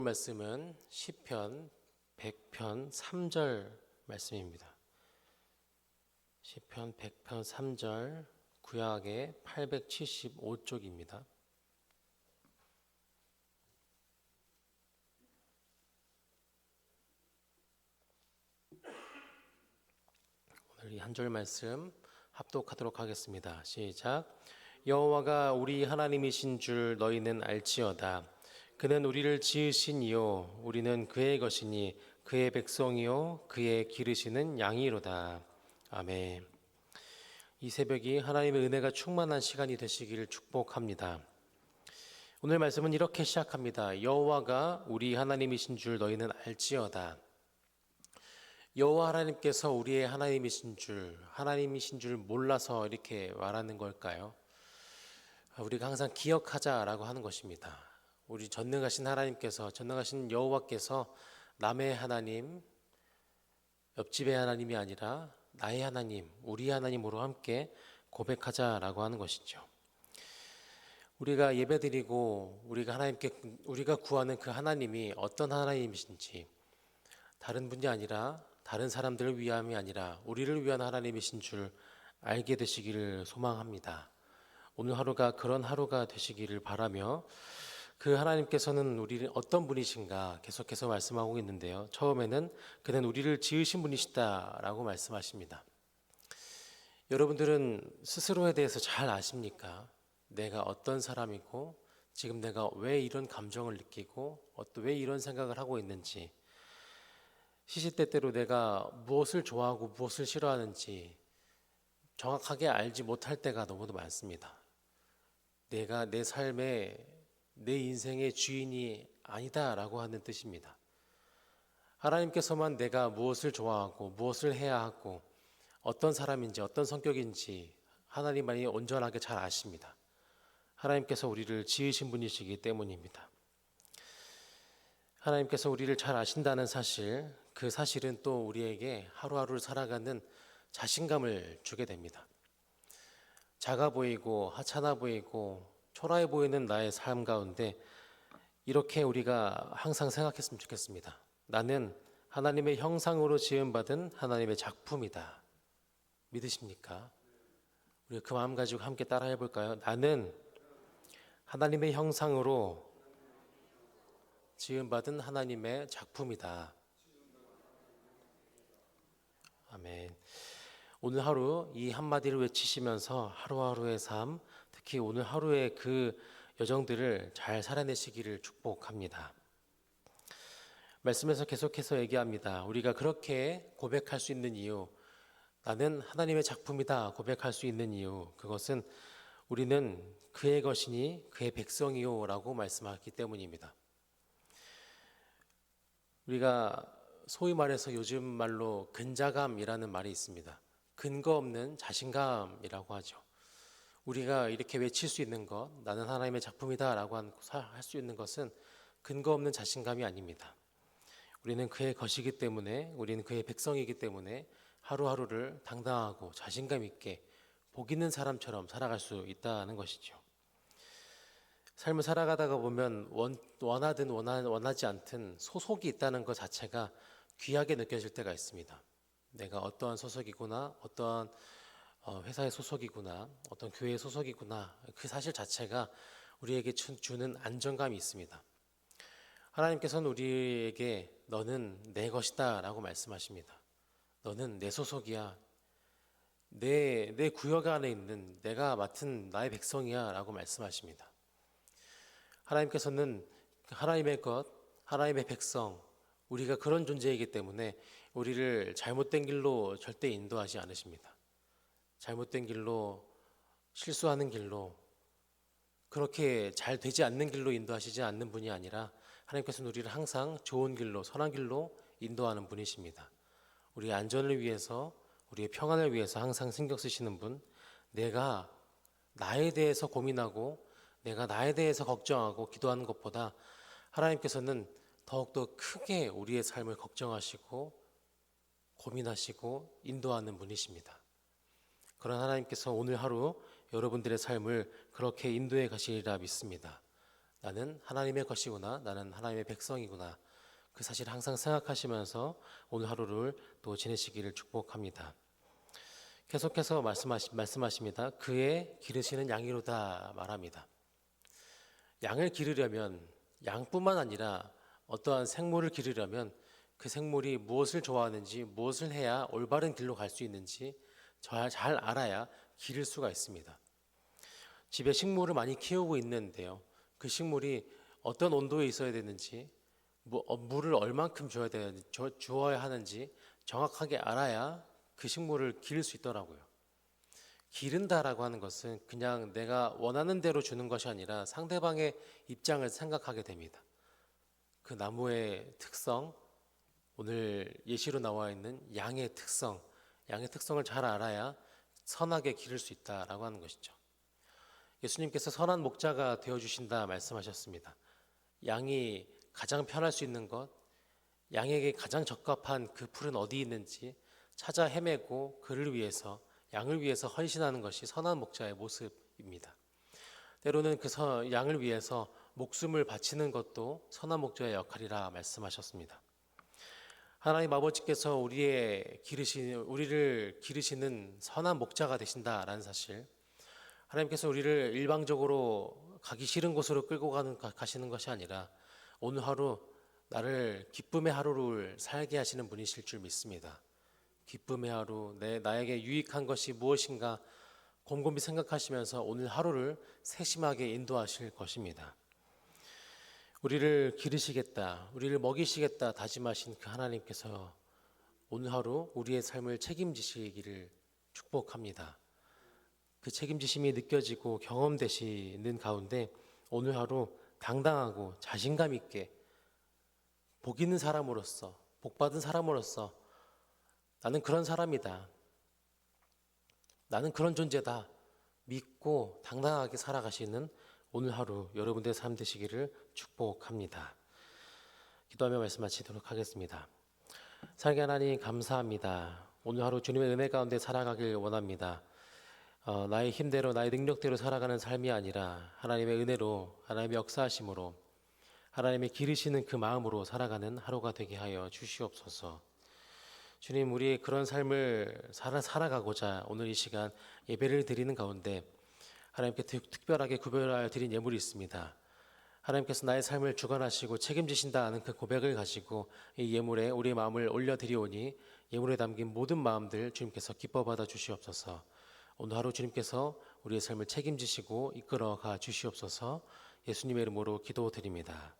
말씀은 시편 100편 3절 말씀입니다. 시편 100편 3절 구약의 875쪽입니다. 오늘 이 한 절 말씀 합독하도록 하겠습니다. 시작. 여호와가 우리 하나님이신 줄 너희는 알지어다. 그는 우리를 지으신 이요 우리는 그의 것이니 그의 백성이요 그의 기르시는 양이로다. 아멘. 이 새벽이 하나님의 은혜가 충만한 시간이 되시기를 축복합니다. 오늘 말씀은 이렇게 시작합니다. 여호와가 우리 하나님이신 줄 너희는 알지어다. 여호와 하나님께서 우리의 하나님이신 줄 몰라서 이렇게 말하는 걸까요? 우리가 항상 기억하자라고 하는 것입니다. 우리 전능하신 하나님께서, 전능하신 여호와께서 남의 하나님, 옆집의 하나님이 아니라 나의 하나님, 우리 하나님으로 함께 고백하자라고 하는 것이죠. 우리가 예배드리고 우리가 구하는 그 하나님이 어떤 하나님이신지, 다른 분이 아니라 다른 사람들을 위함이 아니라 우리를 위한 하나님이신 줄 알게 되시기를 소망합니다. 오늘 하루가 그런 하루가 되시기를 바라며, 그 하나님께서는 우리를 어떤 분이신가 계속해서 말씀하고 있는데요. 처음에는 그는 우리를 지으신 분이시다라고 말씀하십니다. 여러분들은 스스로에 대해서 잘 아십니까? 내가 어떤 사람이고 지금 내가 왜 이런 감정을 느끼고 왜 이런 생각을 하고 있는지, 시시때때로 내가 무엇을 좋아하고 무엇을 싫어하는지 정확하게 알지 못할 때가 너무도 많습니다. 내가 내 삶에 내 인생의 주인이 아니다라고 하는 뜻입니다. 하나님께서만 내가 무엇을 좋아하고 무엇을 해야 하고 어떤 사람인지 어떤 성격인지 하나님만이 온전하게 잘 아십니다. 하나님께서 우리를 지으신 분이시기 때문입니다. 하나님께서 우리를 잘 아신다는 사실, 그 사실은 또 우리에게 하루하루를 살아가는 자신감을 주게 됩니다. 작아 보이고 하찮아 보이고 초라해 보이는 나의 삶 가운데 이렇게 우리가 항상 생각했으면 좋겠습니다. 나는 하나님의 형상으로 지음받은 하나님의 작품이다. 믿으십니까? 우리 그 마음 가지고 함께 따라 해볼까요? 나는 하나님의 형상으로 지음받은 하나님의 작품이다. 아멘. 오늘 하루 이 한마디를 외치시면서 하루하루의 삶, 특히 오늘 하루의 그 여정들을 잘 살아내시기를 축복합니다. 말씀에서 계속해서 얘기합니다. 우리가 그렇게 고백할 수 있는 이유, 나는 하나님의 작품이다 고백할 수 있는 이유, 그것은 우리는 그의 것이니 그의 백성이요 라고 말씀하기 때문입니다. 우리가 소위 말해서 요즘 말로 근자감이라는 말이 있습니다. 근거 없는 자신감이라고 하죠. 우리가 이렇게 외칠 수 있는 것, 나는 하나님의 작품이다 라고 할 수 있는 것은 근거 없는 자신감이 아닙니다. 우리는 그의 것이기 때문에, 우리는 그의 백성이기 때문에 하루하루를 당당하고 자신감 있게 복 있는 사람처럼 살아갈 수 있다는 것이죠. 삶을 살아가다가 보면 원하든 원하지 않든 소속이 있다는 것 자체가 귀하게 느껴질 때가 있습니다. 내가 어떠한 소속이구나, 어떠한 회사의 소속이구나, 어떤 교회의 소속이구나, 그 사실 자체가 우리에게 주는 안정감이 있습니다. 하나님께서는 우리에게 너는 내 것이다 라고 말씀하십니다. 너는 내 소속이야. 내 구역 안에 있는 내가 맡은 나의 백성이야 라고 말씀하십니다. 하나님께서는 하나님의 것, 하나님의 백성, 우리가 그런 존재이기 때문에 우리를 잘못된 길로 절대 인도하지 않으십니다. 잘못된 길로, 실수하는 길로, 그렇게 잘 되지 않는 길로 인도하시지 않는 분이 아니라 하나님께서는 우리를 항상 좋은 길로, 선한 길로 인도하는 분이십니다. 우리의 안전을 위해서, 우리의 평안을 위해서 항상 신경 쓰시는 분, 내가 나에 대해서 고민하고 내가 나에 대해서 걱정하고 기도하는 것보다 하나님께서는 더욱더 크게 우리의 삶을 걱정하시고 고민하시고 인도하는 분이십니다. 그런 하나님께서 오늘 하루 여러분들의 삶을 그렇게 인도해 가시리라 믿습니다. 나는 하나님의 것이구나. 나는 하나님의 백성이구나. 그 사실을 항상 생각하시면서 오늘 하루를 또 지내시기를 축복합니다. 계속해서 말씀하십니다. 그의 기르시는 양이로다 말합니다. 양을 기르려면 양뿐만 아니라 어떠한 생물을 기르려면 그 생물이 무엇을 좋아하는지, 무엇을 해야 올바른 길로 갈 수 있는지 잘 알아야 기를 수가 있습니다. 집에 식물을 많이 키우고 있는데요. 그 식물이 어떤 온도에 있어야 되는지, 물을 얼만큼 주어야 하는지 정확하게 알아야 그 식물을 기를 수 있더라고요. 기른다라고 하는 것은 그냥 내가 원하는 대로 주는 것이 아니라 상대방의 입장을 생각하게 됩니다. 그 나무의 특성, 오늘 예시로 나와 있는 양의 특성을 잘 알아야 선하게 기를 수 있다라고 하는 것이죠. 예수님께서 선한 목자가 되어주신다 말씀하셨습니다. 양이 가장 편할 수 있는 것, 양에게 가장 적합한 그 풀은 어디 있는지 찾아 헤매고 양을 위해서 헌신하는 것이 선한 목자의 모습입니다. 때로는 양을 위해서 목숨을 바치는 것도 선한 목자의 역할이라 말씀하셨습니다. 하나님 아버지께서 우리를 기르시는 선한 목자가 되신다라는 사실, 하나님께서 우리를 일방적으로 가기 싫은 곳으로 끌고 가시는 것이 아니라 오늘 하루 나를 기쁨의 하루를 살게 하시는 분이실 줄 믿습니다. 기쁨의 하루, 나에게 유익한 것이 무엇인가 곰곰이 생각하시면서 오늘 하루를 세심하게 인도하실 것입니다. 우리를 기르시겠다, 우리를 먹이시겠다 다짐하신 그 하나님께서 오늘 하루 우리의 삶을 책임지시기를 축복합니다. 그 책임지심이 느껴지고 경험되시는 가운데 오늘 하루 당당하고 자신감 있게 복 있는 사람으로서, 복 받은 사람으로서 나는 그런 사람이다, 나는 그런 존재다 믿고 당당하게 살아가시는 오늘 하루 여러분들의 삶 되시기를 축복합니다. 기도하며 말씀 마치도록 하겠습니다. 살게 하나님 감사합니다. 오늘 하루 주님의 은혜 가운데 살아가길 원합니다. 나의 힘대로 나의 능력대로 살아가는 삶이 아니라 하나님의 은혜로, 하나님의 역사하심으로, 하나님의 기르시는 그 마음으로 살아가는 하루가 되게 하여 주시옵소서. 주님, 우리 그런 삶을 살아가고자 오늘 이 시간 예배를 드리는 가운데 하나님께 특별하게 구별하여 드린 예물이 있습니다. 하나님께서 나의 삶을 주관하시고 책임지신다 하는 그 고백을 가지고 이 예물에 우리의 마음을 올려드리오니 예물에 담긴 모든 마음들 주님께서 기뻐 받아 주시옵소서. 오늘 하루 주님께서 우리의 삶을 책임지시고 이끌어가 주시옵소서. 예수님의 이름으로 기도드립니다.